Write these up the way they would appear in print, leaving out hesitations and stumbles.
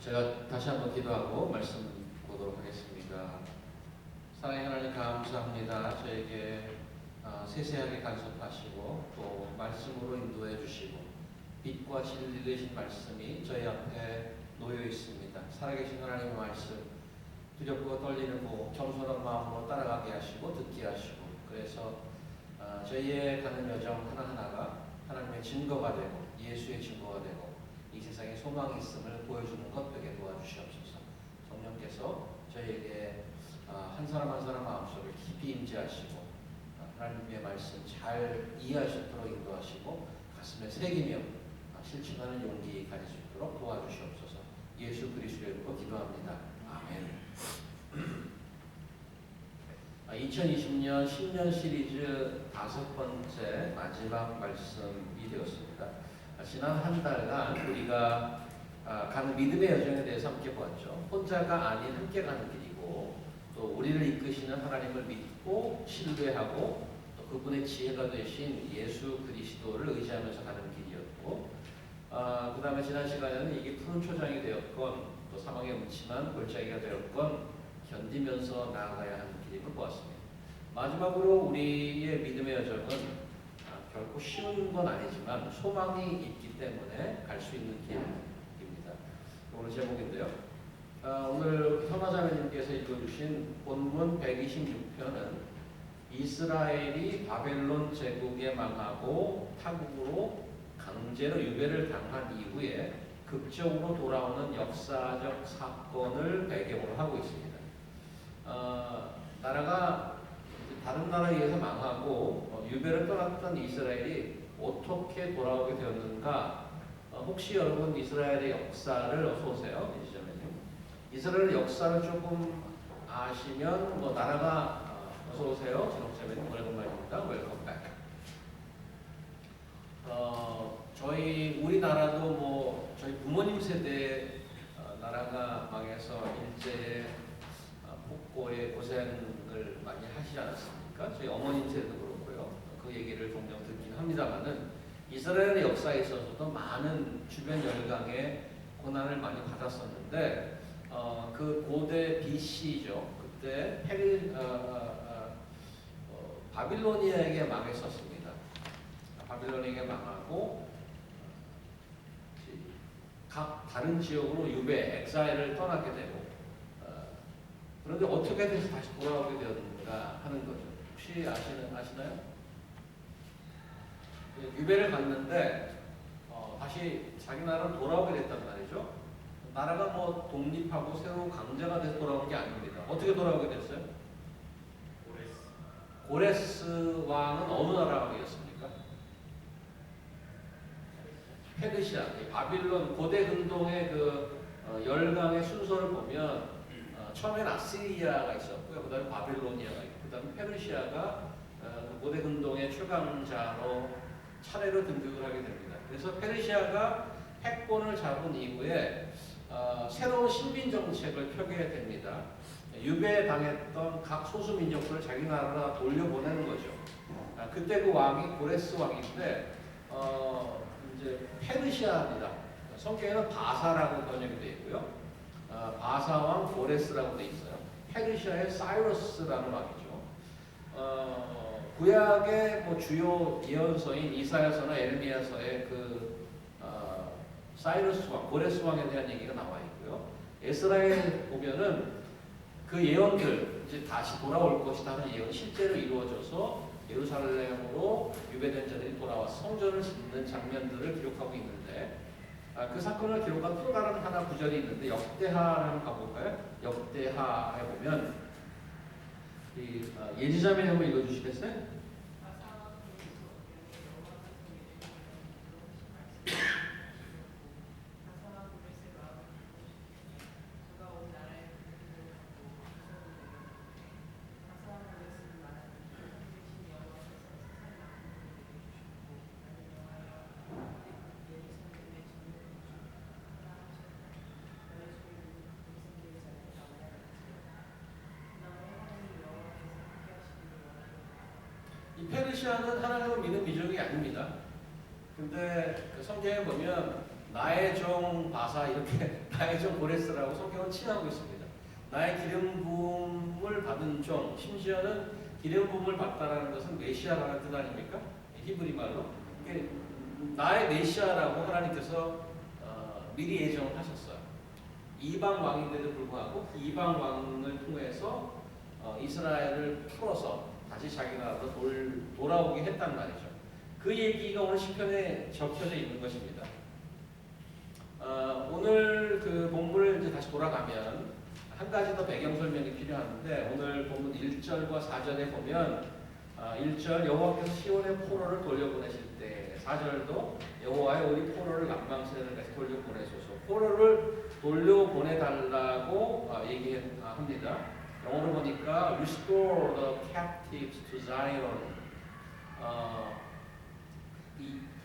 제가 다시 한번 기도하고 말씀 보도록 하겠습니다. 사랑의 하나님 감사합니다. 저에게 세세하게 간섭하시고 또 말씀으로 인도해 주시고 빛과 진리 되신 말씀이 저희 앞에 놓여 있습니다. 살아계신 하나님의 말씀 두렵고 떨리는 겸손한 마음으로 따라가게 하시고 듣게 하시고 그래서 저희의 가는 여정 하나하나가 하나님의 증거가 되고 예수의 증거가 되고 이 세상에 소망이 있음을 보여주는 것 되게 도와주시옵소서. 성령께서 저희에게 한 사람 한 사람 마음속에 깊이 임재하시고 하나님의 말씀 잘 이해할 수 있도록 인도하시고 가슴에 새기며 실천하는 용기 가질 수 있도록 도와주시옵소서. 예수 그리스도의 이름으로 기도합니다. 아멘. 2020년 신년 시리즈 5번째 마지막 말씀이 되었습니다. 지난 한 달간 우리가 가는 믿음의 여정에 대해서 함께 보았죠. 혼자가 아닌 함께 가는 길이고 또 우리를 이끄시는 하나님을 믿고 신뢰하고 또 그분의 지혜가 되신 예수 그리스도를 의지하면서 가는 길이었고 그 다음에 지난 시간에는 이게 푸른 초장이 되었건 또 사망의 음침한 골짜기가 되었건 견디면서 나아가야 하는 길임을 보았습니다. 마지막으로 우리의 믿음의 여정은 결코 쉬운 건 아니지만 소망이 있기 때문에 갈 수 있는 길입니다. 오늘 제목인데요. 오늘 현화자매님께서 읽어주신 본문 126편은 이스라엘이 바벨론 제국에 망하고 타국으로 강제로 유배를 당한 이후에 극적으로 돌아오는 역사적 사건을 배경으로 하고 있습니다. 나라가 다른 나라에 의해서 망하고 유배를 떠났던 이스라엘이 어떻게 돌아오게 되었는가? 혹시 여러분 이스라엘의 역사를 어서 오세요, 이시자매님. 이스라엘 역사를 조금 아시면 나라가 어서 오세요, 진옥자매님. 오래간만입니다. 웰컴 백. 저희 우리나라도 저희 부모님 세대 나라가 망해서 일제에 복고의 고생을 많이 하시지 않았습니까? 저희 어머님 세대도 그렇고요. 그 얘기를 종종 듣긴 합니다만은 이스라엘의 역사에 있어서도 많은 주변 열강의 고난을 많이 받았었는데 그 고대 BC죠. 그때 바빌로니아에게 망했었습니다. 바빌로니아에게 망하고 각 다른 지역으로 유배, 엑사일을 떠나게 되고 그런데 어떻게 돼서 다시 돌아오게 되었는가 하는 거죠. 혹시 아시나요? 유배를 갔는데 다시 자기 나라로 돌아오게 됐단 말이죠. 나라가 독립하고 새로 강자가 돼서 돌아온 게 아닙니다. 어떻게 돌아오게 됐어요? 고레스 왕은 어느 나라 왕이었습니까? 페르시아, 바빌론 고대 근동의 그 열강의 순서를 보면 처음엔 아시리아가 있었고요. 그 다음에 바빌로니아가 있고 그 다음에 페르시아가 고대 근동의 최강자로 차례로 등극을 하게 됩니다. 그래서 페르시아가 패권을 잡은 이후에 새로운 신빈 정책을 펴게 됩니다. 유배당했던 각 소수 민족들을 자기 나라로 돌려보내는 거죠. 그때 그 왕이 고레스 왕인데 이제 페르시아입니다. 성경에는 바사라고 번역이 되어 있고요. 바사왕 고레스라고 되어 있어요. 페르시아의 사이러스라는 왕이죠. 구약의 주요 예언서인 이사야서나 에르미야서의 그 사이러스 왕, 고레스 왕에 대한 얘기가 나와 있고요. 에스라에 보면은 그 예언들 이제 다시 돌아올 것이다 하는 예언이 실제로 이루어져서 예루살렘으로 유배된 자들이 돌아와서 성전을 짓는 장면들을 기록하고 있는데 그 사건을 기록한 또 다른 하나 구절이 있는데 역대하를 가볼까요? 역대하에 보면 예지자매 한번 읽어주시겠어요? 페르시아는 하나님을 믿는 민족이 아닙니다. 근데 그 성경에 보면 나의 종 바사 이렇게 나의 종 고레스라고 성경은 칭하고 있습니다. 나의 기름 부음을 받은 종, 심지어는 기름 부음을 받다라는 것은 메시아라는 뜻 아닙니까? 히브리 말로. 나의 메시아라고 하나님께서 미리 예정을 하셨어요. 이방 왕인데도 불구하고 그 이방 왕을 통해서 이스라엘을 풀어서 다시 자기 나라로 돌아오게 했단 말이죠. 그 얘기가 오늘 시편에 적혀져 있는 것입니다. 오늘 그 본문을 이제 다시 돌아가면 한 가지 더 배경 설명이 필요한데 오늘 본문 1절과 4절에 보면 1절 여호와께서 시온의 포로를 돌려보내실 때 4절도 여호와의 우리 포로를 남방세를 다시 돌려보내소서 포로를 돌려보내달라고 얘기합니다. 영어로 보니까 Restore the captives to Zion.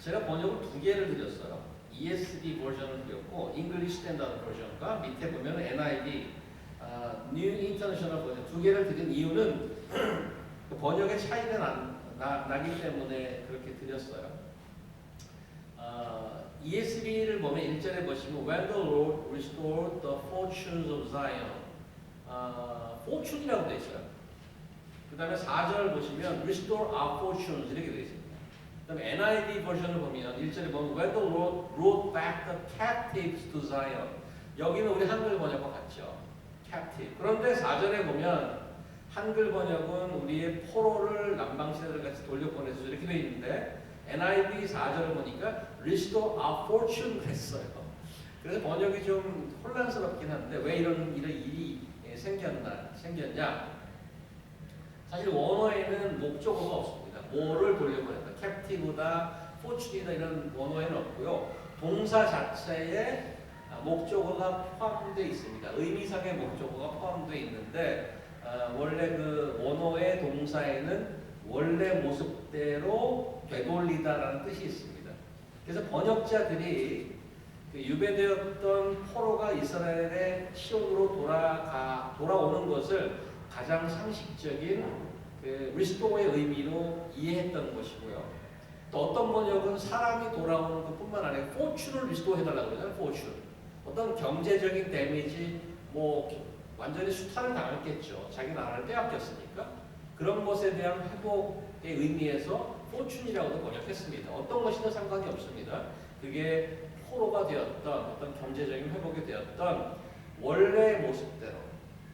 제가 번역을 두 개를 드렸어요. ESV 버전을 드렸고 English Standard 버전과 밑에 보면 NIV New International 버전 두 개를 드린 이유는 번역의 차이가 나기 때문에 그렇게 드렸어요. ESV를 보면 1절에 보시면 When the Lord restored the fortunes of Zion fortune이라고 되어 있어요. 그 다음에 4절 보시면 Restore our fortunes 이렇게 되어 있습니다. 그 다음에 NIV 버전을 보면 1절에 보면 When the Lord brought back the captives to Zion 여기는 우리 한글 번역과 같죠. captive. 그런데 4절에 보면 한글 번역은 우리의 포로를 남방시대를 같이 돌려보내서 이렇게 되어 있는데 NIV 4절을 보니까 Restore our fortune 그랬어요. 그래서 번역이 좀 혼란스럽긴 한데 왜 이런 일이 생겼냐? 사실 원어에는 목적어가 없습니다. 뭐를 돌려보낸다. captive다, fortune이다 이런 원어에는 없고요. 동사 자체에 목적어가 포함되어 있습니다. 의미상의 목적어가 포함되어 있는데 원래 그 원어의 동사에는 원래 모습대로 되돌리다라는 뜻이 있습니다. 그래서 번역자들이 그 유배되었던 포로가 이스라엘의 시온으로 돌아오는 것을 가장 상식적인 그 리스토어의 의미로 이해했던 것이고요. 또 어떤 번역은 사람이 돌아오는 것뿐만 아니라 포춘을 리스토어 해달라고 그러잖아요. 포춘. 어떤 경제적인 데미지, 완전히 수탈을 당했겠죠. 자기 나라를 빼앗겼으니까. 그런 것에 대한 회복의 의미에서 포춘이라고도 번역했습니다. 어떤 것이든 상관이 없습니다. 그게 포로가 되었던 어떤 경제적인 회복이 되었던 원래 모습대로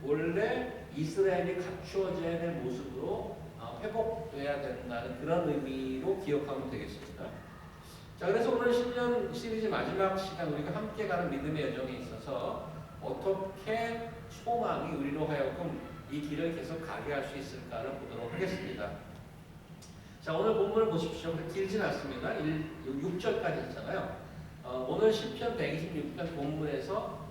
원래 이스라엘이 갖추어져야 될 모습으로 회복돼야 된다는 그런 의미로 기억하면 되겠습니다. 자, 그래서 오늘 10년 시리즈 마지막 시간 우리가 함께 가는 믿음의 여정에 있어서 어떻게 소망이 우리로 하여금 이 길을 계속 가게 할 수 있을까를 보도록 하겠습니다. 자, 오늘 본문을 보십시오. 길진 않습니다. 6절까지 있잖아요. 오늘 시편 126편 본문에서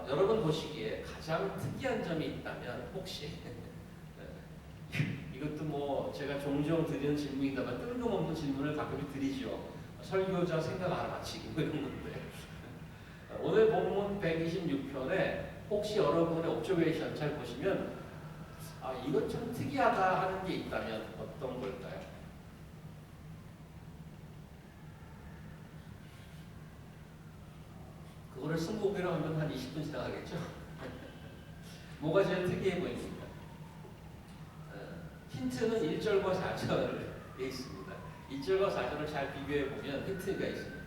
여러분 보시기에 가장 특이한 점이 있다면 혹시 이것도 제가 종종 드리는 질문이다만 뜬금없는 질문을 가끔 드리죠. 설교자 생각 알아맞히기 이런 건데 오늘 본문 126편에 혹시 여러분의 옵저베이션 잘 보시면 이것 좀 특이하다 하는 게 있다면 어떤 걸까요? 그거를 승부비로 하면 한 20분 지나가겠죠? 뭐가 제일 특이해 보입니까? 힌트는 1절과 4절에 있습니다. 1절과 4절을 잘 비교해 보면 힌트가 있습니다.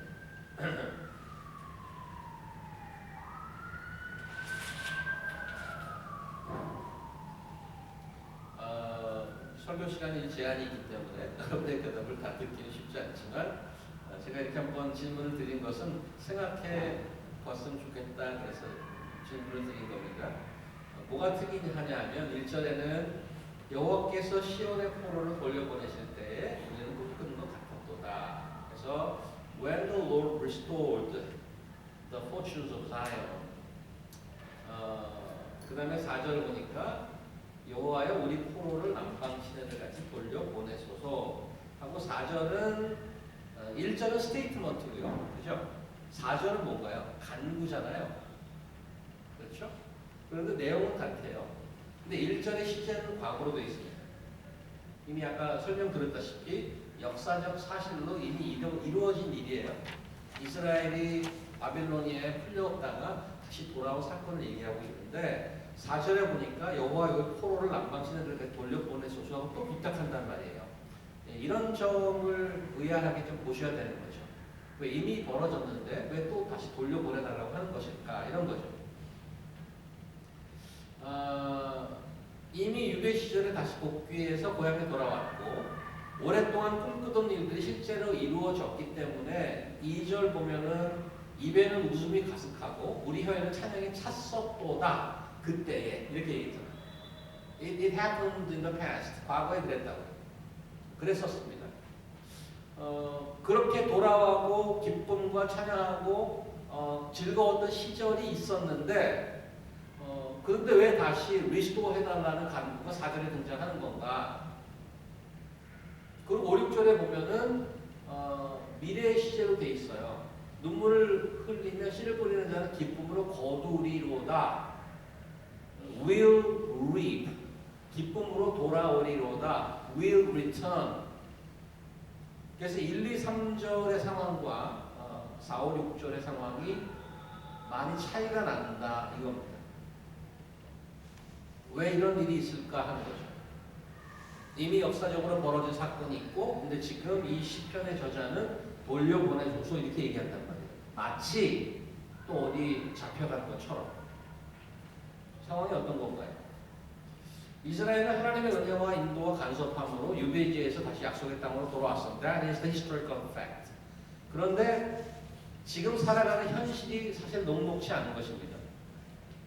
설교 시간이 제한이 있기 때문에 여러분의 대답을 다 듣기는 쉽지 않지만 제가 이렇게 한번 질문을 드린 것은 생각해 봤으면 좋겠다 그래서 질문을 드린 겁니다. 뭐가 특이하냐 하면 1절에는 여호와께서 시온의 포로를 돌려보내실 때에 우리는 꿈꾸는 것 같았도다. 그래서 When the Lord restored the fortunes of Zion 그 다음에 4절을 보니까 여호와여 우리 포로를 남방 시내를 같이 돌려보내소서 하고 4절은 1절은 스테이트먼트고요. 그죠? 4절은 뭔가요? 간구잖아요. 그렇죠? 그런데 내용은 같아요. 근데 1절의 시제는 과거로 되어 있습니다. 이미 아까 설명드렸다시피 역사적 사실로 이미 이루어진 일이에요. 이스라엘이 바빌로니아에 풀렸다가 다시 돌아온 사건을 얘기하고 있는데 4절에 보니까 여호와 포로를 남방신에 이렇게 돌려보내소서 또 부탁한단 말이에요. 이런 점을 의아하게 좀 보셔야 되는 거죠. 왜 이미 벌어졌는데 왜 또 다시 돌려보내달라고 하는 것일까? 이런 거죠. 이미 유배 시절에 다시 복귀해서 고향에 돌아왔고 오랫동안 꿈꾸던 일들이 실제로 이루어졌기 때문에 2절 보면은 입에는 웃음이 가득하고 우리 혀에는 찬양이 찼었도다. 그때에 이렇게 얘기했잖아요. It happened in the past. 과거에 그랬다고. 그랬었습니다. 그렇게 돌아가고 기쁨과 찬양하고 즐거웠던 시절이 있었는데 그런데 왜 다시 리스토어 해달라는 간구가 4절에 등장하는 건가? 그리고 5, 6절에 보면은 미래의 시제로 돼 있어요. 눈물을 흘리며 씨를 뿌리는 자는 기쁨으로 거두리로다. Will reap. 기쁨으로 돌아오리로다. Will return. 그래서 1, 2, 3절의 상황과 4, 5, 6절의 상황이 많이 차이가 난다 이겁니다. 왜 이런 일이 있을까 하는 거죠. 이미 역사적으로 벌어진 사건이 있고 근데 지금 이 시편의 저자는 돌려보내줘서 이렇게 얘기한단 말이에요. 마치 또 어디 잡혀간 것처럼. 상황이 어떤 건가요? 이스라엘은 하나님의 은혜와 인도와 간섭함으로 유배지에서 다시 약속의 땅으로 돌아왔습니다. That is the historical fact. 그런데 지금 살아가는 현실이 사실 녹록치 않은 것입니다.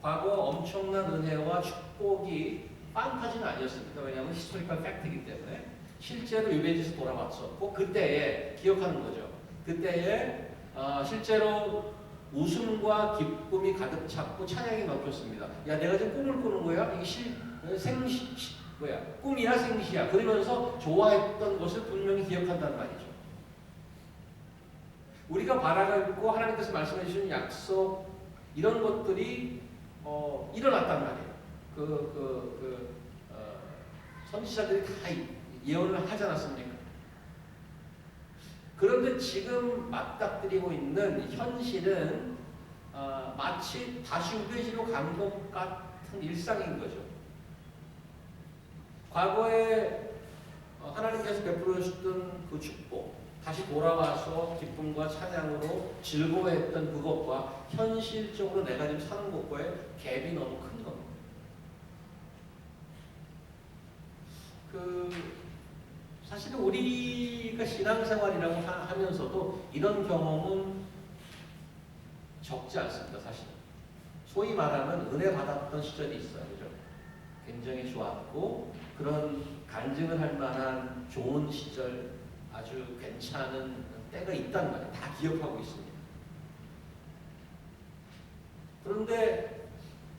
과거 엄청난 은혜와 축복이 판타지는 아니었습니다. 왜냐하면 히스토리컬 팩트이기 때문에 실제로 유배지에서 돌아왔었고 그때에 기억하는 거죠. 그때에 실제로 웃음과 기쁨이 가득 찼고 찬양이 넘쳤습니다. 야 내가 지금 꿈을 꾸는 거야? 이게 꿈이야 생시야. 그러면서 좋아했던 것을 분명히 기억한단 말이죠. 우리가 바라고 하나님께서 말씀해 주신 약속 이런 것들이 일어났단 말이에요. 선지자들이 다 예언을 하지 않았습니까? 그런데 지금 맞닥뜨리고 있는 현실은 마치 다시 유배지로 간 것 같은 일상인 거죠. 과거에 하나님께서 베풀어 주셨던 그 축복, 다시 돌아와서 기쁨과 찬양으로 즐거워했던 그것과 현실적으로 내가 지금 사는 것과의 갭이 너무 큰 겁니다. 사실은 우리가 신앙생활이라고 하면서도 이런 경험은 적지 않습니다. 사실 소위 말하면 은혜 받았던 시절이 있어요. 그죠? 굉장히 좋았고 그런 간증을 할 만한 좋은 시절 아주 괜찮은 때가 있단 말이에요. 다 기억하고 있습니다. 그런데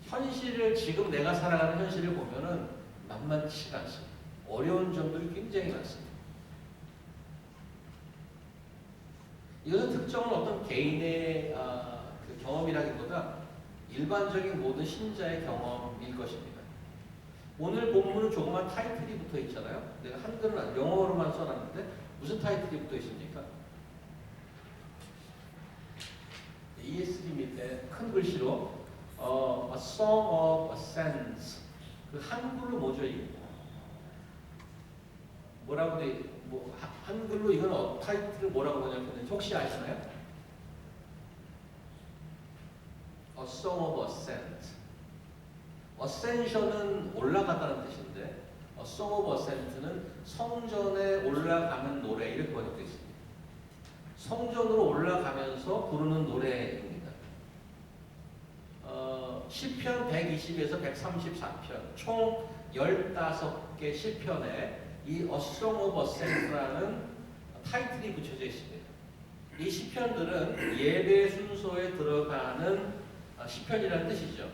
현실을 지금 내가 살아가는 현실을 보면은 만만치가 않습니다. 어려운 점들이 굉장히 많습니다. 이것은 특정한 어떤 개인의 그 경험이라기보다 일반적인 모든 신자의 경험일 것입니다. 오늘 본문은 조그만 타이틀이 붙어 있잖아요. 내가 한글은 영어로만 써놨는데 무슨 타이틀이 붙어 있습니까? ESV 밑에 큰 글씨로 A Song of Ascents. 그 한글로 뭐죠 이게? 뭐라고 돼? 한글로 이건 타이틀을 뭐라고 번역했는지 혹시 아시나요? A Song of Ascent. Ascension은 올라가다는 뜻인데 A Song of Ascent는 성전에 올라가는 노래 이렇게 번역되어 있습니다. 성전으로 올라가면서 부르는 노래입니다. 시편 120에서 134편 총 15개 시편에 이 A Song of Ascent라는 타이틀이 붙여져 있습니다. 이 시편들은 예배 순서에 들어가는 시편이라는 뜻이죠.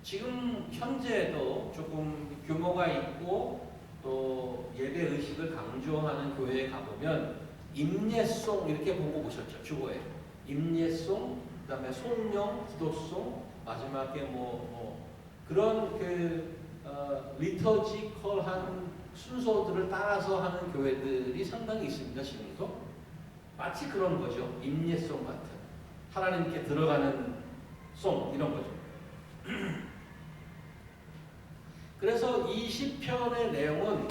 지금 현재도 조금 규모가 있고 또 예배 의식을 강조하는 교회에 가보면 임예송 이렇게 보고 오셨죠. 주보에 임예송, 그다음에 송영, 기도송, 마지막에 그런 리터지컬한 순서들을 따라서 하는 교회들이 상당히 있습니다. 지금도 마치 그런 거죠. 임예송 같은 하나님께 들어가는 송 이런 거죠. 그래서 이 시편의 내용은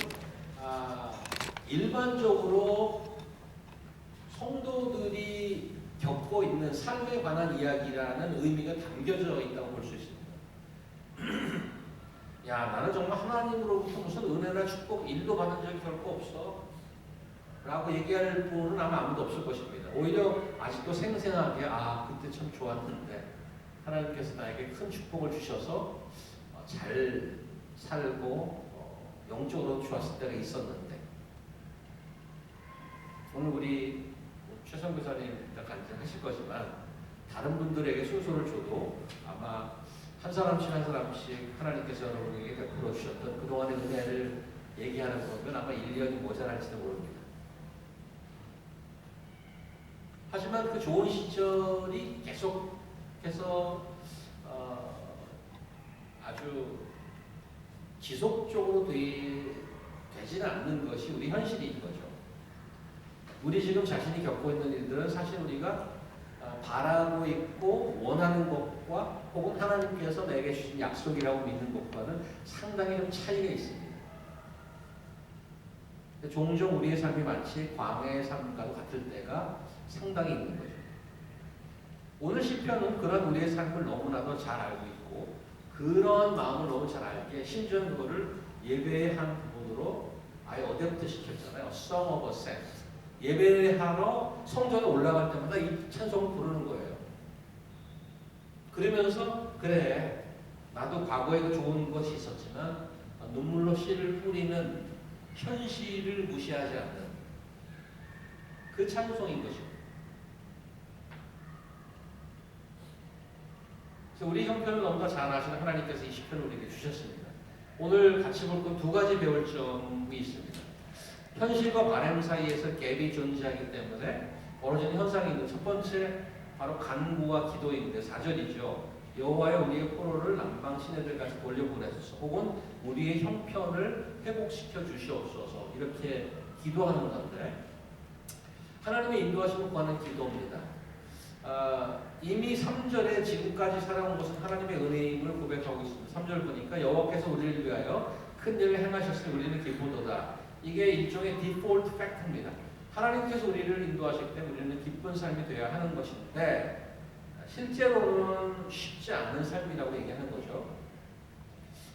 일반적으로 성도들이 겪고 있는 삶에 관한 이야기라는 의미가 담겨져 있다고 볼 수 있습니다. 야, 나는 정말 하나님으로부터 무슨 은혜나 축복 일도 받은 적이 결코 없어 라고 얘기할 분은 아마 아무도 없을 것입니다. 오히려 아직도 생생하게 그때 참 좋았는데 하나님께서 나에게 큰 축복을 주셔서 잘 살고 영적으로 좋았을 때가 있었는데, 오늘 우리 최선 교사님 간증하실 거지만 다른 분들에게 순서를 줘도 아마 한 사람씩 한 사람씩 하나님께서 여러분에게 베풀어 주셨던 그동안의 은혜를 얘기하는 거면 아마 1년이 모자랄지도 모릅니다. 하지만 그 좋은 시절이 계속해서 아주 지속적으로 되지는 않는 것이 우리 현실인 거죠. 우리 지금 자신이 겪고 있는 일들은 사실 우리가 바라고 있고 원하는 것과 혹은 하나님께서 내게 주신 약속이라고 믿는 것과는 상당히 좀 차이가 있습니다. 종종 우리의 삶이 마치 광야의 삶과도 같을 때가 상당히 있는 거죠. 오늘 시편은 그런 우리의 삶을 너무나도 잘 알고 있고 그런 마음을 너무 잘 알기에 심지어 그거를 예배의 한 부분으로 아예 어댑트 시켰잖아요. Song of Ascent. 예배하러 성전에 올라갈 때마다 이 찬송을 부르는 거예요. 그러면서 그래, 나도 과거에도 좋은 것이 있었지만 눈물로 씨를 뿌리는 현실을 무시하지 않는 그 찬송인 것이고, 우리 형편을 너무나 잘 아시는 하나님께서 이 시편을 우리에게 주셨습니다. 오늘 같이 볼 건 두 가지 배울 점이 있습니다. 현실과 바람 사이에서 갭이 존재하기 때문에 벌어지는 현상이 있는 첫 번째 바로 간구와 기도인데 4절이죠. 여호와여 우리의 포로를 남방 시내들까지 돌려보내소서, 혹은 우리의 형편을 회복시켜 주시옵소서, 이렇게 기도하는 건데 하나님의 인도하심을 구하는 기도입니다. 이미 3절에 지금까지 살아온 것은 하나님의 은혜임을 고백하고 있습니다. 3절 보니까 여호와께서 우리를 위하여 큰 일을 행하셨으니 우리는 기쁘도다. 이게 일종의 디폴트 팩트입니다. 하나님께서 우리를 인도하실 때 우리는 기쁜 삶이 되어야 하는 것인데 실제로는 쉽지 않은 삶이라고 얘기하는 거죠.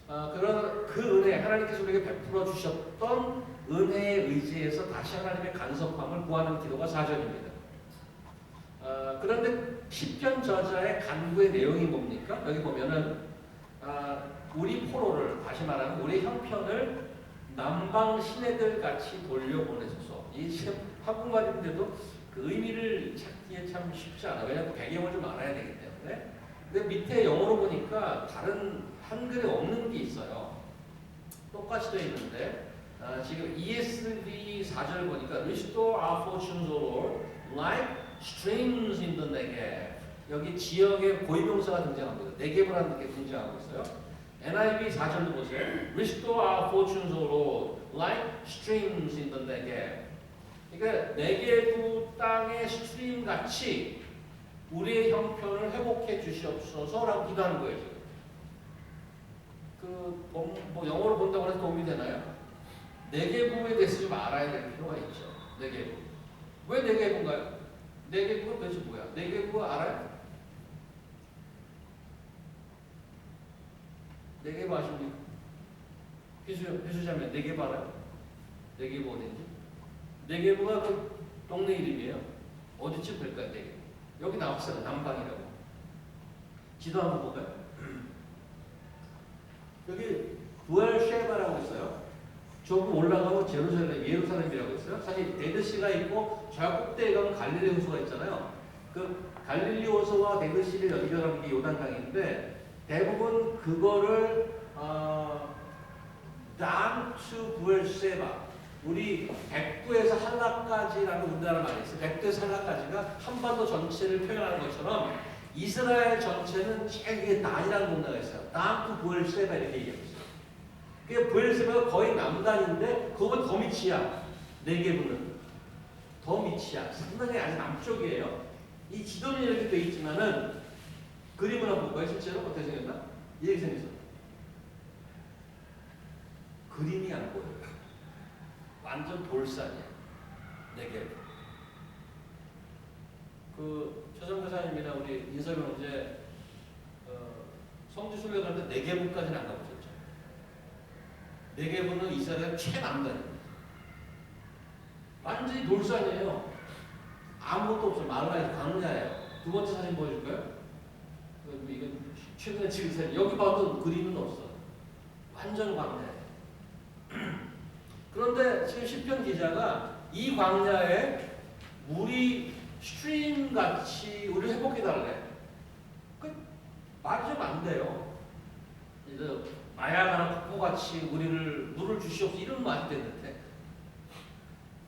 그런 그 은혜, 하나님께서 우리에게 베풀어 주셨던 은혜에 의지해서 다시 하나님의 간섭함을 구하는 기도가 4절입니다. 그런데 시편 저자의 간구의 내용이 뭡니까? 여기 보면은 우리 포로를, 다시 말하면 우리 형편을 남방 시내들 같이 돌려보내소서. 이 한국말인데도 그 의미를 찾기에 참 쉽지 않아요. 왜냐하면 배경을 좀 알아야 되기 때문에. 근데 밑에 영어로 보니까 다른 한글에 없는 게 있어요. 똑같이 되어 있는데 지금 ESV 4절 보니까 Restore our fortunes, O Lord, like streams in the Negev. 여기 지역의 고유명사가 등장합니다. 네게브라는 게 등장하고 있어요. NIV 4절도 보세요. Restore our fortunes, O Lord, like streams in the Negev. 그러니까 네게브 땅의 스트림 같이 우리의 형편을 회복해 주시옵소서라고 기도하는 거예요. 뭐 영어로 본다고 해서 도움이 되나요? 네게브에 대해서 좀 알아야 될 필요가 있죠. 네게브. 왜 네게브인가요? 네게브가 도대체 뭐야? 네게브 알아요? 네게브 아십니까? 비수자면 네게브 알아요? 네게브 어딘지? 네게브가 그 동네 이름이에요. 어디쯤 될까요? 네게브. 여기 나왔어요. 남방이라고. 지도 한번 볼까요? 여기 부엘셰바라고 있어요. 조금 올라가면 예루살렘이라고 있어요. 사실 데드시가 있고 저 꼭대기에 가면 갈릴리 호수가 있잖아요. 그 갈릴리 호수와 데드시를 연결하는 게 요단강인데 대부분 그거를 단투 부엘셰바, 우리 백두에서 한라까지라는 우리나라 말이 있어요. 백두에서 한라까지가 한반도 전체를 표현하는 것처럼 이스라엘 전체는 제일 위에 단이라는 동네가 있어요. 단투 부엘셰바 이렇게 얘기하고 있어요. 그 부엘셰바가 거의 남단인데 그건 더 밑이야. 네게브는. 더 밑이야. 상당히 아주 남쪽이에요. 이 지도는 이렇게 돼 있지만은 그림을 한번 볼까요? 실제로 어떻게 생겼나? 이렇게 생겼어. 그림이 안 보여요. 완전 돌산이야. 네개. 그 최성교사님이나 우리 인서영 이제 성지 순례할 때 네개부까지는 안 가보셨죠? 네개부는 이스라엘 최남단입니다. 완전히 돌산이에요. 아무것도 없어요. 말라에서 광야예요. 두 번째 사진 보여줄까요? 이건 최근에 찍은 사진. 여기 봐도 그림은 없어. 완전 광야예요. 그런데 지금 시편 기자가 이 광야에 물이 스트림 같이 우리를 회복해달래. 말이 좀 안 돼요. 마야가나 폭포같이 우리를 물을 주시옵소서 이런 말이 되는데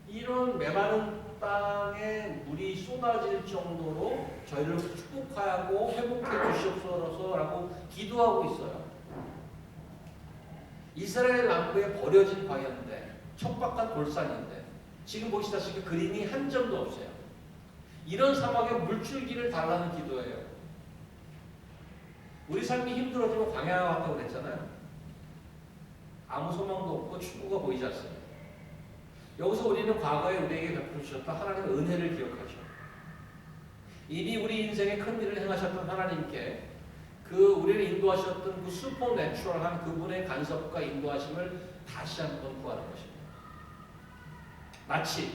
이런 메마른 땅에 물이 쏟아질 정도로 저희를 축복하고 회복해 주시옵소서라고 기도하고 있어요. 이스라엘 남부에 버려진 광야인데 척박한 돌산인데 지금 보시다시피 그림이 한 점도 없어요. 이런 사막에 물줄기를 달라는 기도예요. 우리 삶이 힘들어지면 광야와 같다고 그랬잖아요. 아무 소망도 없고 축구가 보이지 않습니다. 여기서 우리는 과거에 우리에게 베풀어 주셨던 하나님의 은혜를 기억하죠. 이미 우리 인생에 큰 일을 행하셨던 하나님께 그 우리를 인도하셨던 그 슈퍼내추럴한 그분의 간섭과 인도하심을 다시 한번 구하는 것입니다. 마치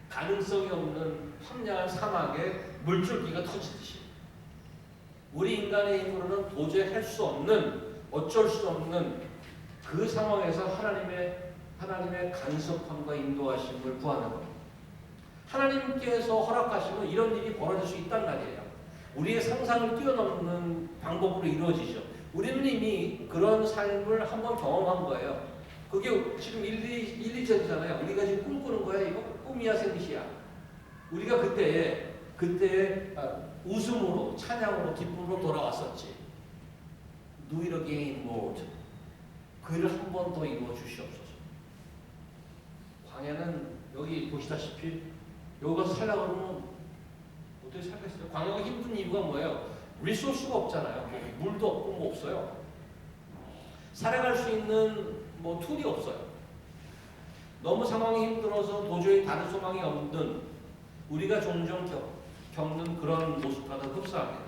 가능성이 없는 황량한 사막에 물줄기가 터지듯이 우리 인간의 힘으로는 도저히 할 수 없는 어쩔 수 없는 그 상황에서 하나님의 간섭함과 인도하심을 구하는 겁니다. 하나님께서 허락하시면 이런 일이 벌어질 수 있단 말이에요. 우리의 상상을 뛰어넘는 방법으로 이루어지죠. 우리는 이미 그런 삶을 한번 경험한 거예요. 그게 지금 1, 2절이잖아요. 우리가 지금 꿈꾸는 거야. 이거 꿈이야 생시야. 우리가 그때에 웃음으로 찬양으로 기쁨으로 돌아왔었지. Do it again, Lord. 그 일을 한 번 더 이루어 주시옵소서. 광야는 여기 보시다시피 여기 가서 살려고 그러면 어떻게 살겠어요? 광야가 힘든 이유가 뭐예요? 리소스가 없잖아요. 물도 없고 뭐 없어요. 살아갈 수 있는 뭐 툴이 없어요. 너무 상황이 힘들어서 도저히 다른 소망이 없는 우리가 종종 겪는 그런 모습과도 흡사합니다.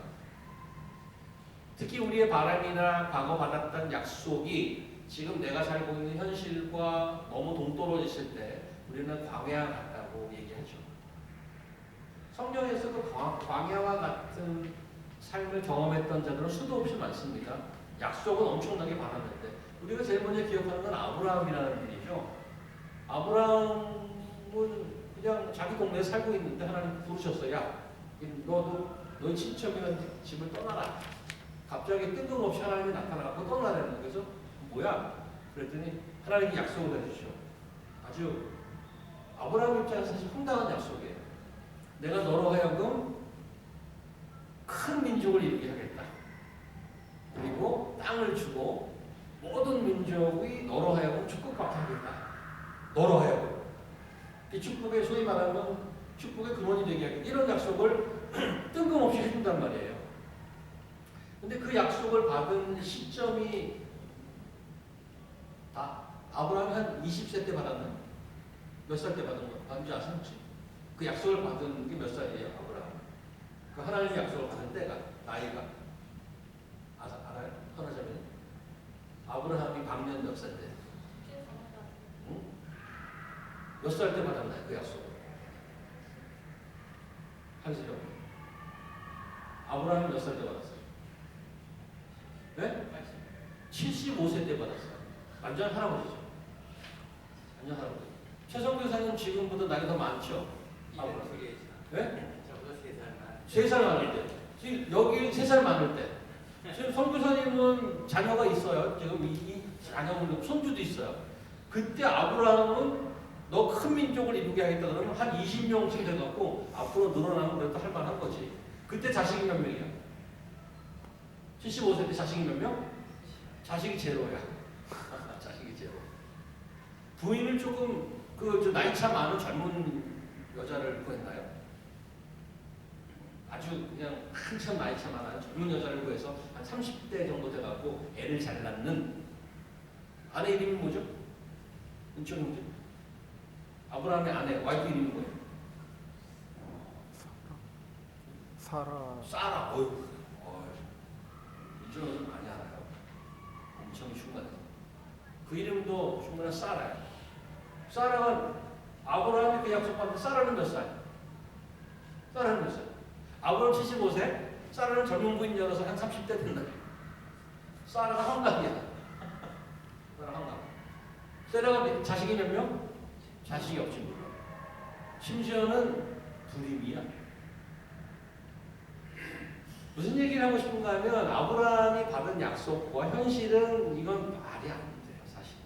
특히 우리의 바람이나 과거 받았던 약속이 지금 내가 살고 있는 현실과 너무 동떨어졌을 때 우리는 광야 같다고 얘기하죠. 성경에서 그 광야와 같은 삶을 경험했던 자들은 수도 없이 많습니다. 약속은 엄청나게 많았는데 우리가 제일 먼저 기억하는 건 아브라함이라는 분이죠. 아브라함은 그냥 자기 동네에 살고 있는데 하나님 부르셨어요. 야, 너도 너희 친척이나 집을 떠나라. 갑자기 뜬금없이 하나님이 나타나고 떠나라는 거예요. 그래서 뭐야? 그랬더니 하나님이 약속을 해주시죠. 아주 아브라함 입장에서 사실 황당한 약속이에요. 내가 너로 하여금 큰 민족을 이루게 하겠다. 그리고 땅을 주고 모든 민족이 너로 하여금 축복받게 하겠다. 너로 하여금. 이 축복의 소위 말하면 축복의 근원이 되게 하겠다. 이런 약속을 뜬금없이 해준단 말이에요. 근데 그 약속을 받은 시점이 아브라함이 한 20세 때 받았나요? 몇 살 때 받은 거? 받은지 아세요 혹시? 그 약속을 받은 게 몇 살이에요? 아브라함. 그 하나님의 약속을 받은 때가 나이가 알아요? 하나자면 아브라함이 방년 몇 살 때? 응? 몇 살 때 받았나요? 그 약속을? 하세요. 아브라함이 몇 살 때 받았어요? 네? 75세 때 받았어요. 완전 할아버지죠. 완전 할아버지. 최성교사님 지금보다 나이 더 많죠? 네? 3살 많을 때. 지금 여기 3살 많을 때. 지금 성교사님은 자녀가 있어요. 지금 이 자녀분 손주도 있어요. 그때 아브라함은 너 큰 민족을 이루게 하겠다 그러면 한 20명쯤 돼갖고 앞으로 늘어나면 그래도 할 만한 거지. 그때 자식이 몇 명이야? 75세 때 자식이 몇 명? 자식이 제로야. 자식이 제로. 부인을 조금 나이 차 많은 젊은 여자를 구했나요? 아주 그냥 한참 나이 차 많은 젊은 여자를 구해서 한 30대 정도 돼갖고 애를 잘 낳는 아내 이름이 뭐죠? 은총 형제? 아브라함의 아내 와이프 이름이 뭐예요? 사라. 어휴. 이쪽은 많이 알아요. 엄청 흉가해서. 그 이름도 흉가는 사라예요. 사라가 아브라함이 그 약속받은 사라는 몇 살? 사라는 몇 살? 아브라함 75세, 사라는 젊은 부인이라서 한 30대 된다. 사라가 환갑이야. 사라가 환갑. 사라가 자식이 몇 명? 자식이 없지 물론. 심지어는 불임이야. 무슨 얘기를 하고 싶은가 하면 아브라함이 받은 약속과 현실은 이건 말이 안 돼요, 사실.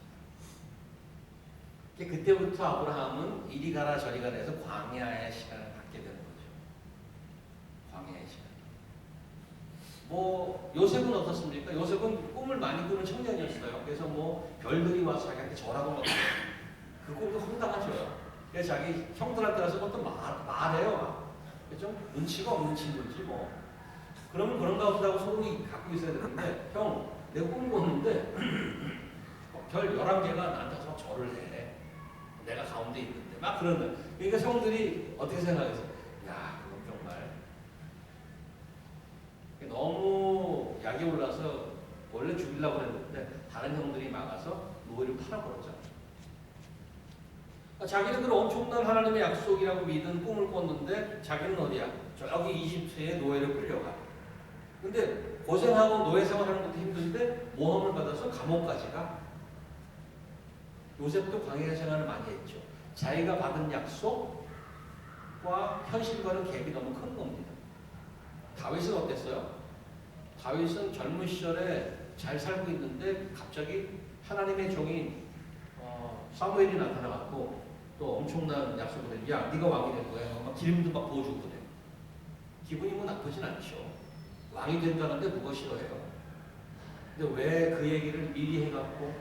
그때부터 아브라함은 이리 가라 저리 가라 해서 광야의 시간을 갖게 되는 거죠. 광야의 시간. 뭐 요셉은 어떻습니까? 요셉은 꿈을 많이 꾸는 청년이었어요. 그래서 뭐 별들이 와서 자기한테 절하고 막 그 꿈도 황당하죠. 그래서 자기 형들한테 가서 그것도 말해요. 그죠? 눈치가 없는 친구지 뭐. 그러면 그런가 보다 하고 소름이 갖고 있어야 되는데 형, 내가 꿈을 꿨는데 별 11개가 나한테 와서 절을 해. 내가 가운데 있는데 막 그러는. 그러니까 형들이 어떻게 생각해서 야, 그건 정말 너무 약이 올라서 원래 죽이려고 했는데 다른 형들이 막아서 노예를 팔아버렸잖아. 자기는 그런 엄청난 하나님의 약속이라고 믿은 꿈을 꿨는데 자기는 어디야? 저기 이집트에 노예를 끌려가. 근데 고생하고 노예 생활하는 것도 힘든데 모함을 받아서 감옥까지 가. 요셉도 광야 생활을 많이 했죠. 자기가 받은 약속과 현실과는 갭이 너무 큰 겁니다. 다윗은 어땠어요? 다윗은 젊은 시절에 잘 살고 있는데 갑자기 하나님의 종이 사무엘이 나타나갖고 또 엄청난 약속을 해요. 야, 네가 왕이 될 거야. 막 기름도 막 부어주고 그래. 기분이 뭐 나쁘진 않죠. 왕이 된다는데 누가 싫어해요? 근데 왜 그 얘기를 미리 해갖고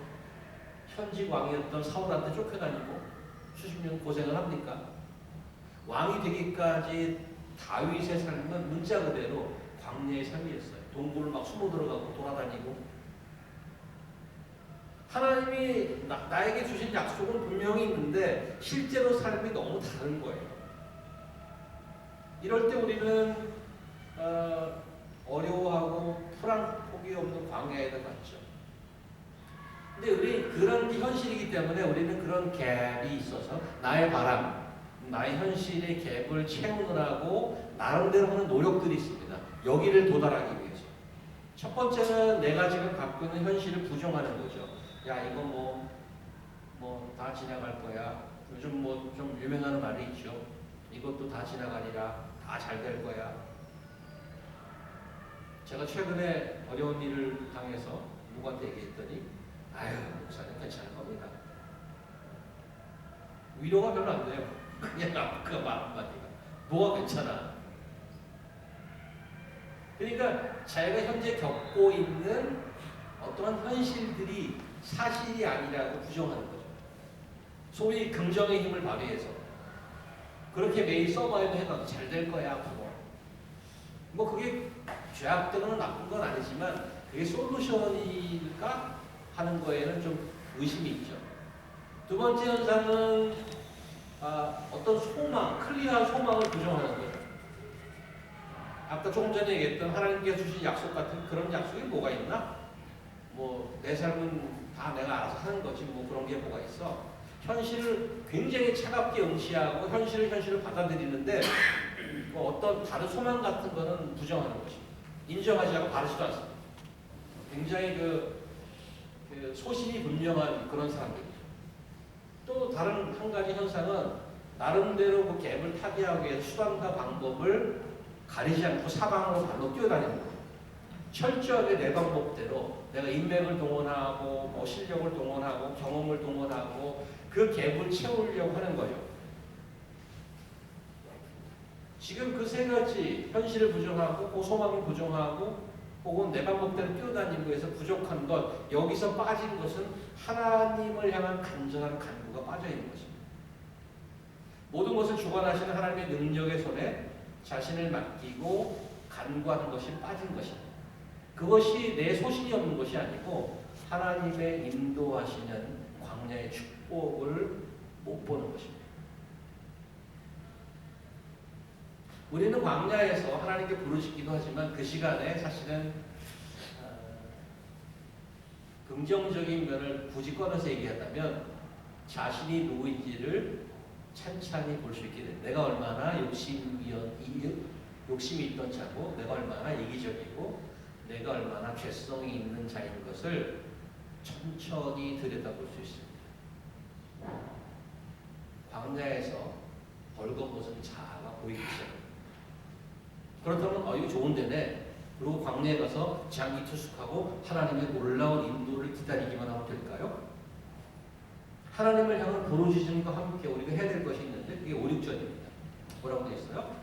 현직 왕이었던 사울한테 쫓겨다니고 수십 년 고생을 합니까? 왕이 되기까지 다윗의 삶은 문자 그대로 광야의 삶이었어요. 동굴을 막 숨어 들어가고 돌아다니고. 하나님이 나에게 주신 약속은 분명히 있는데 실제로 삶이 너무 다른 거예요. 이럴 때 우리는 어려워하고 풀한 폭이 없는 광야에다 갔죠. 근데 우리 그런 현실이기 때문에 우리는 그런 갭이 있어서 나의 바람, 나의 현실의 갭을 채우느라고 나름대로 하는 노력들이 있습니다. 여기를 도달하기 위해서. 첫 번째는 내가 지금 갖고 있는 현실을 부정하는 거죠. 야, 이거 뭐 다 지나갈 거야. 요즘 뭐 좀 유명한 말이 있죠. 이것도 다 지나가리라. 다 잘 될 거야. 제가 최근에 어려운 일을 당해서 누구한테 얘기했더니 아유, 목사님 괜찮을 겁니다. 위로가 별로 안 돼요. 그냥 그 말 한마디가. 뭐가 괜찮아. 그러니까 자기가 현재 겪고 있는 어떠한 현실들이 사실이 아니라고 부정하는 거죠. 소위 긍정의 힘을 발휘해서 그렇게 매일 써봐야 해도 잘 될 거야. 뭐 그게 죄악되거나 나쁜 건 아니지만 그게 솔루션일까 하는 거에는 좀 의심이 있죠. 두 번째 현상은 어떤 소망, 클리어한 소망을 부정하는 거예요. 아까 조금 전에 얘기했던 하나님께서 주신 약속 같은 그런 약속이 뭐가 있나? 뭐 내 삶은 다 내가 알아서 하는 거지 뭐 그런 게 뭐가 있어? 현실을 굉장히 차갑게 응시하고 현실을 받아들이는데 뭐 어떤 다른 소망 같은 거는 부정하는 것이 인정하지 않고 바르지도 않습니다. 굉장히 그 소신이 분명한 그런 사람들이죠. 또 다른 한 가지 현상은 나름대로 그 갭을 타개하기 위해서 수단과 방법을 가리지 않고 사방으로 발로 뛰어다니는 거예요. 철저하게 내 방법대로 내가 인맥을 동원하고 뭐 실력을 동원하고 경험을 동원하고 그 갭을 채우려고 하는 거죠. 지금 그 세 가지 현실을 부정하고 소망을 부정하고 혹은 내 방법대로 뛰어다니고 해서 부족한 것, 여기서 빠진 것은 하나님을 향한 간절한 간구가 빠져 있는 것입니다. 모든 것을 주관하시는 하나님의 능력의 손에 자신을 맡기고 간구하는 것이 빠진 것입니다. 그것이 내 소신이 없는 것이 아니고 하나님의 인도하시는 광야의 축복을 못 보는 것입니다. 우리는 광야에서 하나님께 부르짖기도 하지만 그 시간에 사실은 긍정적인 면을 굳이 꺼내서 얘기한다면 자신이 누구인지를 찬찬히 볼 수 있게 됩니다. 내가 얼마나 욕심이 있던 자고 내가 얼마나 이기적이고 내가 얼마나 죄성이 있는 자인 것을 천천히 들여다볼 수 있습니다. 광야에서 벌거벗은 자아가 보이기 시작합니다. 그렇다면 이거 좋은 데네. 그리고 광야에 가서 장기 투숙하고 하나님의 놀라운 인도를 기다리기만 하면 될까요? 하나님을 향한 부르짖음과 함께 우리가 해야 될 것이 있는데 그게 5, 6절입니다. 뭐라고 되어 있어요?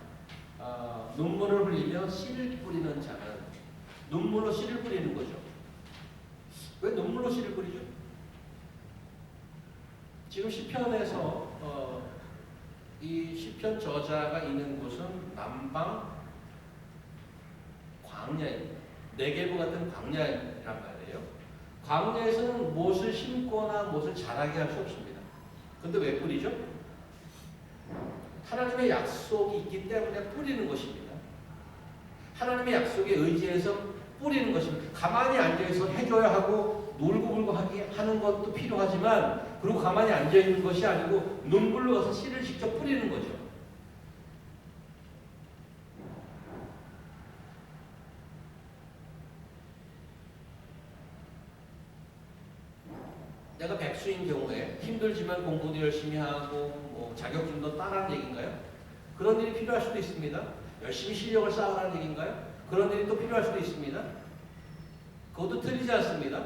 눈물을 흘리며 씨를 뿌리는 자는 눈물로 씨를 뿌리는 거죠. 왜 눈물로 씨를 뿌리죠? 지금 시편에서 이 시편 저자가 있는 곳은 남방 광야입니다. 네게브 같은 광야이란 말이에요. 광야에서는 무엇을 심거나 무엇을 자라게 할 수 없습니다. 근데 왜 뿌리죠? 하나님의 약속이 있기 때문에 뿌리는 것입니다. 하나님의 약속에 의지해서 뿌리는 것입니다. 가만히 앉아있어 해줘야 하고 놀고 불고 하는 것도 필요하지만 그리고 가만히 앉아있는 것이 아니고 눈물로 가서 씨를 직접 뿌리는 거죠. 내가 백수인 경우에 힘들지만 공부도 열심히 하고 뭐 자격증도 따라는 얘기인가요? 그런 일이 필요할 수도 있습니다. 열심히 실력을 쌓아라는 얘기인가요? 그런 일이 또 필요할 수도 있습니다. 그것도 틀리지 않습니다.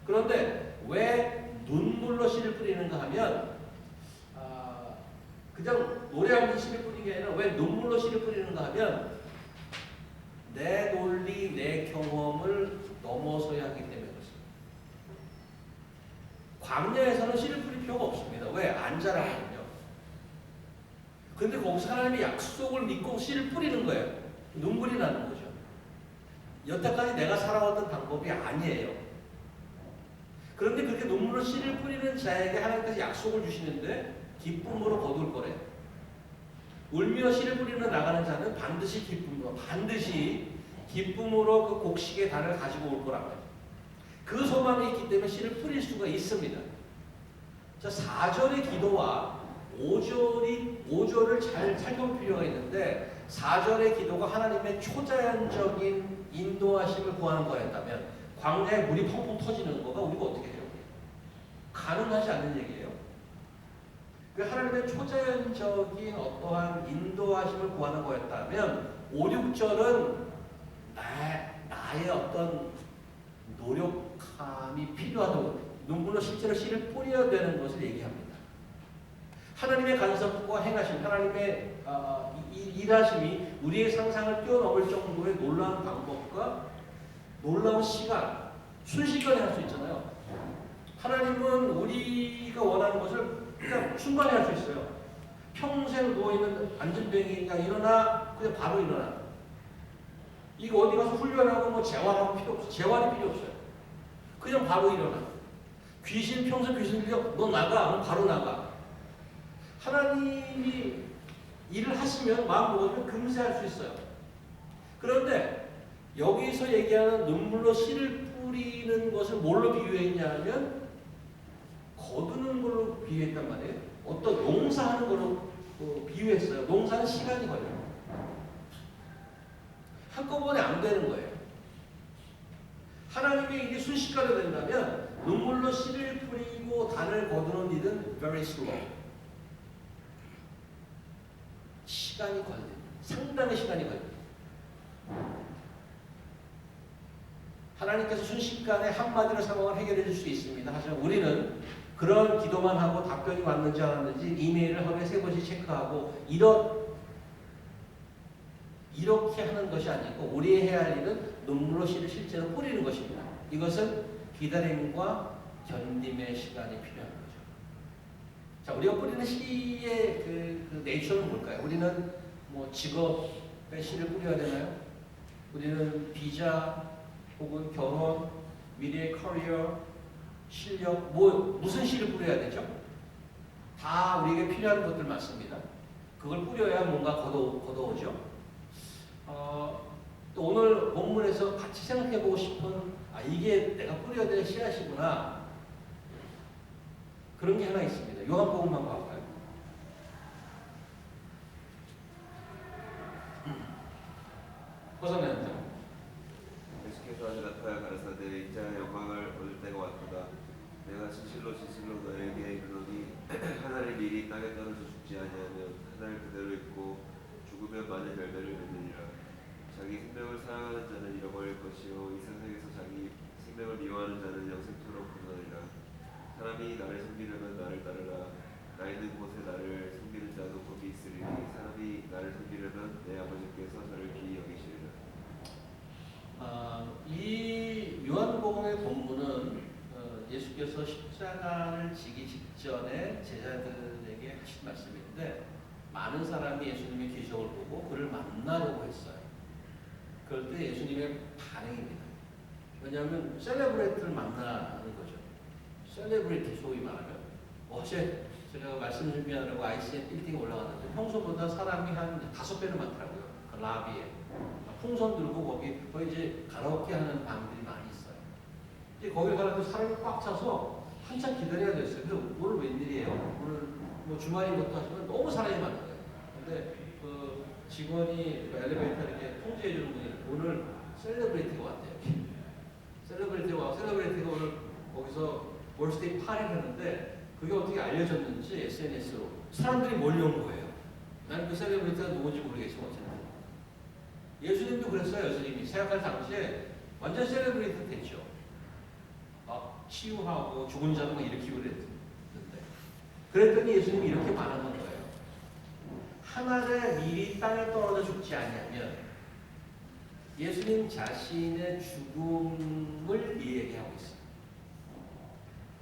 그런데 왜 눈물로 씨를 뿌리는가 하면 그냥 노래하면서 씨를 뿌리는 게 아니라 왜 눈물로 씨를 뿌리는가 하면 내 논리, 내 경험을 넘어서야 하기 때문에 그렇습니다. 광야에서는 씨를 뿌릴 필요가 없습니다. 왜? 안 자라거든요. 근데 거기서 하나님의 약속을 믿고 씨를 뿌리는 거예요. 눈물이 나는 거죠. 여태까지 내가 살아왔던 방법이 아니에요. 그런데 그렇게 눈물로 씨를 뿌리는 자에게 하나님께서 약속을 주시는데 기쁨으로 거둘 거래. 울며 씨를 뿌리는 나가는 자는 반드시 기쁨으로 그 곡식의 단을 가지고 올 거라고요. 그 소망이 있기 때문에 씨를 뿌릴 수가 있습니다. 자, 4절의 기도와 5절을 잘 살펴볼 필요가 있는데 4절의 기도가 하나님의 초자연적인 인도하심을 구하는 거였다면 광야에 물이 펑펑 터지는 거가 우리가 어떻게 해요? 가능하지 않는 얘기예요. 그 하나님의 초자연적인 어떠한 인도하심을 구하는 거였다면 5, 6절은 나의 어떤 노력함이 필요하다고 눈물로 실제로 씨를 뿌려야 되는 것을 얘기합니다. 하나님의 간섭과 행하심, 하나님의 일하심이 우리의 상상을 뛰어넘을 정도의 놀라운 방법과 놀라운 시간, 순식간에 할 수 있잖아요. 하나님은 우리가 원하는 것을 그냥 순간에 할 수 있어요. 평생 누워있는 안전병이니까 일어나, 그냥 바로 일어나. 이거 어디 가서 훈련하고 뭐 재활하고 필요 없어. 재활이 필요 없어요. 그냥 바로 일어나. 귀신 평생 귀신 들려 너 나가. 너 바로 나가. 하나님이 일을 하시면 마음 먹으면 금세 할 수 있어요. 그런데 여기서 얘기하는 눈물로 씨를 뿌리는 것을 뭘로 비유했냐 하면 거두는 걸로 비유했단 말이에요. 어떤 농사하는 걸로 비유했어요. 농사는 시간이 걸려요. 한꺼번에 안 되는 거예요. 하나님의 일이 순식간에 된다면 눈물로 씨를 뿌리고 단을 거두는 일은 very slow. 시간이 걸립니다. 상당히 시간이 걸립니다. 하나님께서 순식간에 한마디로 상황을 해결해 줄 수 있습니다. 하지만 우리는 그런 기도만 하고 답변이 왔는지 안 왔는지 이메일을 하루에 3번씩 체크하고 이렇게 하는 것이 아니고 우리의 해야 할 일은 눈물로 씨를 실제로 뿌리는 것입니다. 이것은 기다림과 견딤의 시간이 필요한 거죠. 자, 우리가 뿌리는 씨의 그 네이처는 뭘까요? 우리는 뭐 직업에 씨를 뿌려야 되나요? 우리는 비자 혹은 결혼, 미래의 커리어, 실력, 무슨 씨를 뿌려야 되죠? 다 우리에게 필요한 것들 많습니다. 그걸 뿌려야 뭔가 걷어오죠. 또 오늘 본문에서 같이 생각해보고 싶은 이게 내가 뿌려야 될 씨앗이구나. 그런 게 하나 있습니다. 요한복음만 볼까요? 벗어내는 점. 예수께서 나타나 가라사대 인자의 영광을 얻을 때가 왔도다. 내가 진실로 너에게 이르노니 하나를 미리 땅에 떨어져 죽지 아니하면 하나를 그대로 있고 죽으면 많은 열매를 맺느니라. 자기 생명을 사랑하는 자는 잃어버릴 것이요 이 세상에서 자기 생명을 미워하는 자는 영생토록 구원하리라. 사람이 나를 섬기려면 나를 따르라. 나 있는 곳에 나를 섬기는 자도 거기 있으리니 사람이 나를 섬기려면 내 아버지께서 저를 귀히 여기시리라. 이 요한복음의 본문은 예수께서 십자가를 지기 직전에 제자들에게 하신 말씀인데 많은 사람이 예수님의 기적을 보고 그를 만나려고 했어요. 그럴 때 예수님의 반응입니다. 왜냐하면 셀레브레이트를 만나는 거죠. 셀레브레이트 소위 말하면 어제 제가 말씀 준비하느라고 ICN 빌딩에 올라갔는데 평소보다 사람이 한 5배는 많더라고요. 그 라비에 풍선 들고 거기 이제 가라오케 하는 방들이 많이 있어요. 이제 거기 가서 사람이 꽉 차서 한참 기다려야 됐어요. 그래서 오늘 웬일이에요? 오늘 뭐 주말인 것도 하지만 너무 사람이 많은 거예요. 근데 그 직원이 그 엘리베이터 이렇게 통제해 주는 분이 오늘 셀레브리티가 왔대요. 셀레브리티가 오늘 거기서 월스데이 파티를 했는데 그게 어떻게 알려졌는지 SNS로 사람들이 몰려온 거예요. 나는 그 셀레브리티가 누군지 모르겠지만 어쨌든 예수님도 그랬어요. 예수님이 생각할 당시에 완전 셀레브리티 됐죠. 막 치유하고 죽은 자도 막 일으키고 그랬는데 그랬더니 예수님이 이렇게 반응한 거예요. 하나를 미리 땅에 떨어져 죽지 아니하면 예수님 자신의 죽음을 얘기하고 있어요.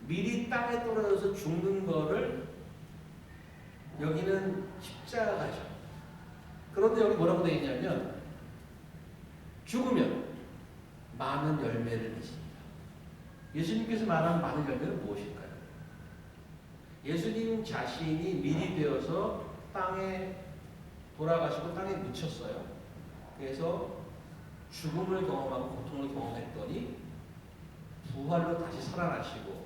미리 땅에 떨어져서 죽는 거를 여기는 십자가죠. 그런데 여기 뭐라고 되어 있냐면 죽으면 많은 열매를 맺습니다. 예수님께서 말하는 많은 열매는 무엇일까요? 예수님 자신이 미리 되어서 땅에 돌아가시고 땅에 묻혔어요. 그래서 죽음을 경험하고 고통을 경험했더니 부활로 다시 살아나시고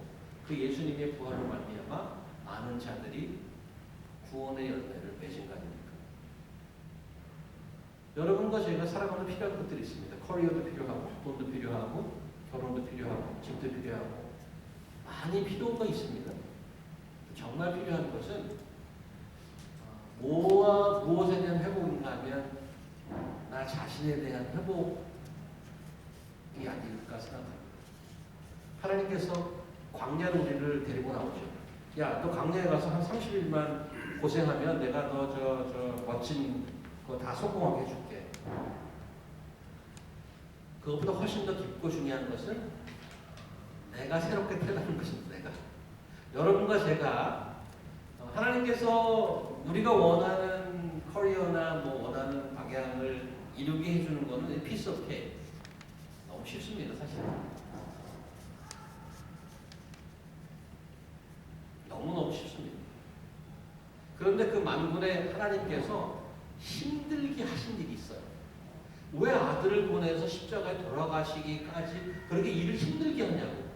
그 예수님의 부활로 말미암아 많은 자들이 구원의 열매를 맺은 거 아닙니까? 여러분과 저희가 살아가는 필요한 것들이 있습니다. 커리어도 필요하고 돈도 필요하고 결혼도 필요하고 집도 필요하고 많이 필요한 거 있습니다. 정말 필요한 것은 뭐와 무엇에 대한 회복인가 하면 나 자신에 대한 회복이 아닐까 생각합니다. 하나님께서 광야로 우리를 데리고 나오죠. 야, 너 광야에 가서 한 30일만 고생하면 내가 너 저 멋진 거 다 성공하게 해줄게. 그것보다 훨씬 더 깊고 중요한 것은 내가 새롭게 태어나는 것입니다. 내가. 여러분과 제가 하나님께서 우리가 원하는 커리어나 뭐 원하는 방향을 이루게 해주는 것은 피스 오브 케이크. 너무 쉽습니다, 사실. 너무너무 쉽습니다. 그런데 그 만군의 하나님께서 힘들게 하신 일이 있어요. 왜 아들을 보내서 십자가에 돌아가시기까지 그렇게 일을 힘들게 하냐고.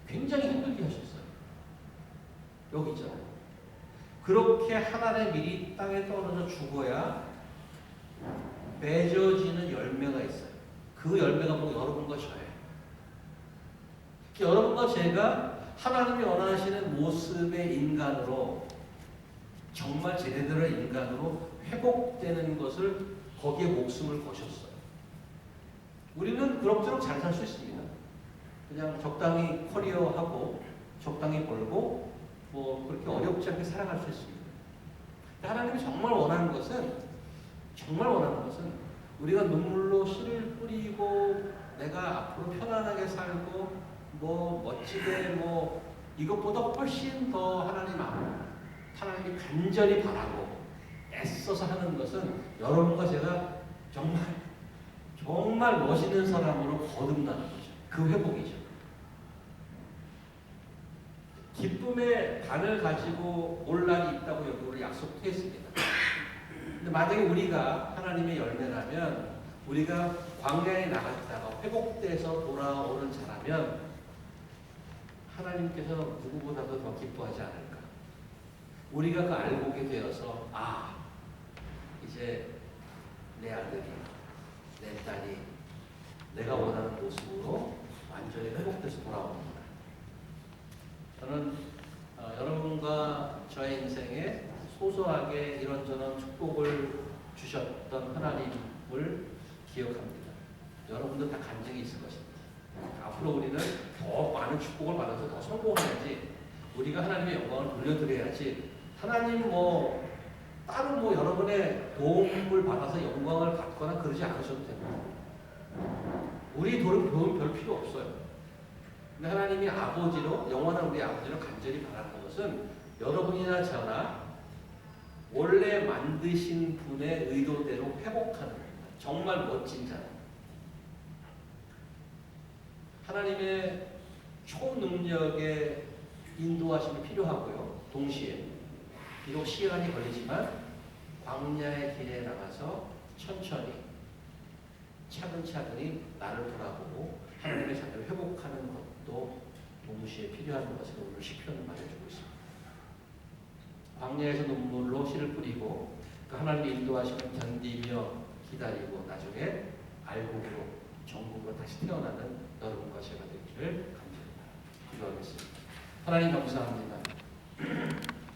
굉장히 힘들게 하셨어요. 여기 있잖아요. 그렇게 하나의 미리 땅에 떨어져 죽어야 맺어지는 열매가 있어요. 그 열매가 바로 여러분과 저예요. 여러분과 제가 하나님이 원하시는 모습의 인간으로 정말 제대로의 인간으로 회복되는 것을 거기에 목숨을 거셨어요. 우리는 그럭저럭 잘 살 수 있습니다. 그냥 적당히 커리어하고 적당히 벌고 뭐 그렇게 어렵지 않게 살아갈 수 있습니다. 하나님이 정말 원하는 것은 우리가 눈물로 씨를 뿌리고 내가 앞으로 편안하게 살고 뭐 멋지게 뭐 이것보다 훨씬 더 하나님 하나님이 간절히 바라고 애써서 하는 것은 여러분과 제가 정말 멋있는 사람으로 거듭나는 거죠. 그 회복이죠. 기쁨의 단을 가지고 올 날이 있다고 여기 우리 약속했습니다. 근데 만약에 우리가 하나님의 열매라면, 우리가 광야에 나갔다가 회복돼서 돌아오는 자라면 하나님께서 누구보다도 더 기뻐하지 않을까. 우리가 그 알고 오게 되어서 이제 내 아들이, 내 딸이 내가 원하는 모습으로 완전히 회복돼서 돌아옵니다. 저는 여러분과 저의 인생에 소소하게 이런저런 축복을 주셨던 하나님을 기억합니다. 여러분도 다 간증이 있을 것입니다. 앞으로 우리는 더 많은 축복을 받아서 더 성공해야지, 우리가 하나님의 영광을 돌려드려야지, 하나님 따로 여러분의 도움을 받아서 영광을 받거나 그러지 않으셔도 됩니다. 우리 도움 별 필요 없어요. 근데 하나님이 아버지로, 영원한 우리 아버지로 간절히 바라는 것은 여러분이나 저나 원래 만드신 분의 의도대로 회복하는 겁니다. 정말 멋진 자는. 하나님의 초능력의 인도하심이 필요하고요. 동시에 비록 시간이 걸리지만 광야의 길에 나가서 천천히 차근차근히 나를 돌아보고 하나님의 자녀를 회복하는 것도 동시에 필요한 것을 오늘 시편은 말해주고 있습니다. 광야에서 눈물로 씨를 뿌리고 그 하나님의 인도하심을 견디며 기다리고 나중에 알곡으로 정국으로 다시 태어나는 여러분과 제가 되기를 간절히 기도하겠습니다. 하나님 감사합니다.